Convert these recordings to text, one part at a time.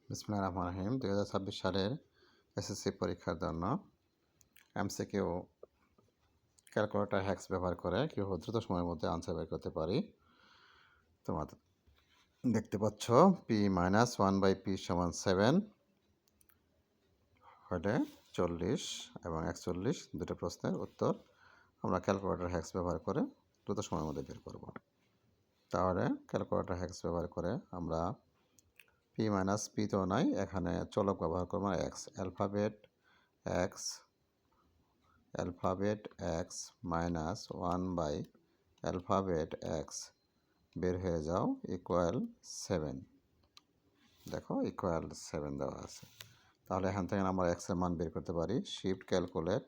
বিসমিল্লাহির রহমানির রহিম 2026 সালের এসএসসি পরীক্ষার জন্য এমসিকিউ ক্যালকুলেটর হ্যাক্স ব্যবহার করে কীভাবে দ্রুত সময়ের মধ্যে আনসার বের করতে পারি। তোমরা দেখতে পাচ্ছ p-1/p = 7 হলে 40 এবং 41 দুটো প্রশ্নের উত্তর আমরা ক্যালকুলেটর হ্যাক্স ব্যবহার করে দ্রুত সময়ের মধ্যে বের করব। তাহলে ক্যালকুলেটর হ্যাক্স ব্যবহার করে আমরা p তো নাই, এখানে চলক ব্যবহার করবো এক্স, অ্যালফাবেট এক্স মাইনাস 1/অ্যালফাবেট এক্স বের হয়ে যাও ইকুয়াল 7। দেখো ইকুয়াল 7 দেওয়া আছে। তাহলে এখান থেকে আমরা এক্সের মান বের করতে পারি। শিফট ক্যালকুলেট,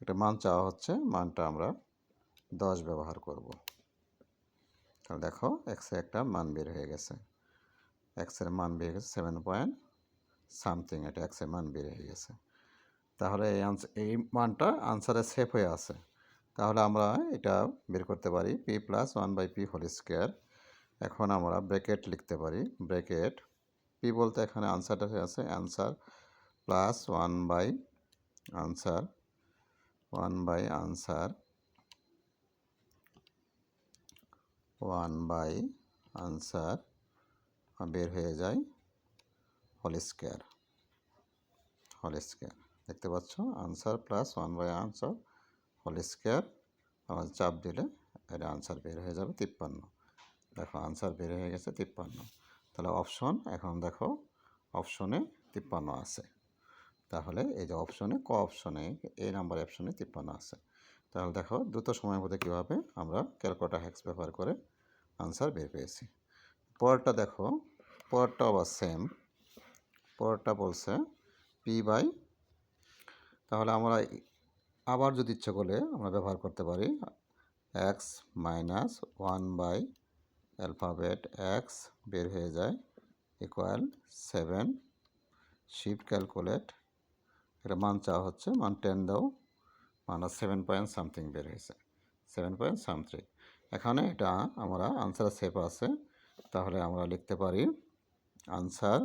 একটা মান চাওয়া হচ্ছে, মানটা আমরা 10 ব্যবহার করব। তাহলে দেখো এক্সে একটা মান বের হয়ে গেছে, এক্সের মান বের হয়ে গেছে 7 এটা এক্সের মান বের হয়ে গেছে। তাহলে এই মানটা আনসারে সেভ হয়ে আছে। তাহলে আমরা এটা বের করতে পারি p+1/p²। এখন আমরা ব্র্যাকেট লিখতে পারি, ব্র্যাকেট পি বলতে এখানে আনসারটা আছে, অ্যান্সার প্লাস 1/আনসার বের হয়ে যায় হোল স্কোয়ার। দেখতে পাচ্ছ, আনসার প্লাস 1/আনসার হোল স্কোয়ার। আমার চাপ দিলে এটা আনসার বের হয়ে যাবে 53। দেখো আনসার বের হয়ে গেছে 53। তাহলে অপশন, এখন দেখো অপশনে 53 আছে। তাহলে এই যে অপশনে অপশনে এই নাম্বার অপশনে 53 আছে। তাহলে দেখো দ্রুত সময়ের মধ্যে কীভাবে আমরা ক্যালকুলেটর হ্যাক্স ব্যবহার করে আনসার বের পেয়েছি। পরেরটা দেখো, পরেরটা আবার সেম। পরেরটা বলছে p/, তাহলে আমরা আবার যদি ইচ্ছে করলে আমরা ব্যবহার করতে পারি এক্স মাইনাস 1/অ্যালফাবেট এক্স বের হয়ে যায় ইকুয়াল 7। শিফট ক্যালকুলেট, এটা মান চাওয়া হচ্ছে, মান 10 দাও, মানে 7 বের হয়েছে, 7. এখানে এটা আমরা আনসার সেভ আছে। তাহলে আমরা লিখতে পারি answer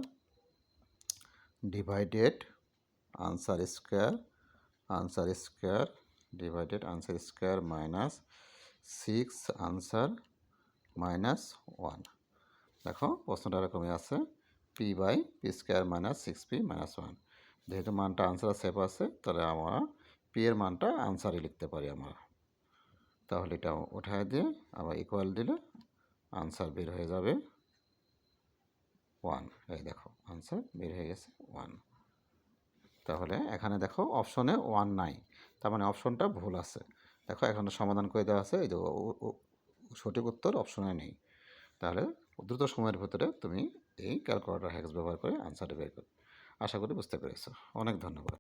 divided answer square divided answer square minus 6 answer minus 1। দেখো প্রশ্নটা এরকমই আছে, p/p² - 6p - 1। যেহেতু মানটা আনসার সেভ আছে, তাহলে আমরা পি এর মানটা আনসারই লিখতে পারি আমরা। তাহলে এটা উঠায় দিয়ে আবার ইকুয়াল দিলে আনসার বের হয়ে যাবে 1। এই দেখো আনসার বের হয়ে গেছে 1। তাহলে এখানে দেখো অপশনে 1 নাই, তার মানে অপশনটা ভুল আছে। দেখো এখানে সমাধান করে দেওয়া আছে, এই যে সঠিক উত্তর অপশনে নেই। তাহলে দ্রুত সময়ের ভিতরে তুমি এই ক্যালকুলেটর হ্যাক্স ব্যবহার করে আনসারটা বের করো। আশা করি বুঝতে পেরেছো। অনেক ধন্যবাদ।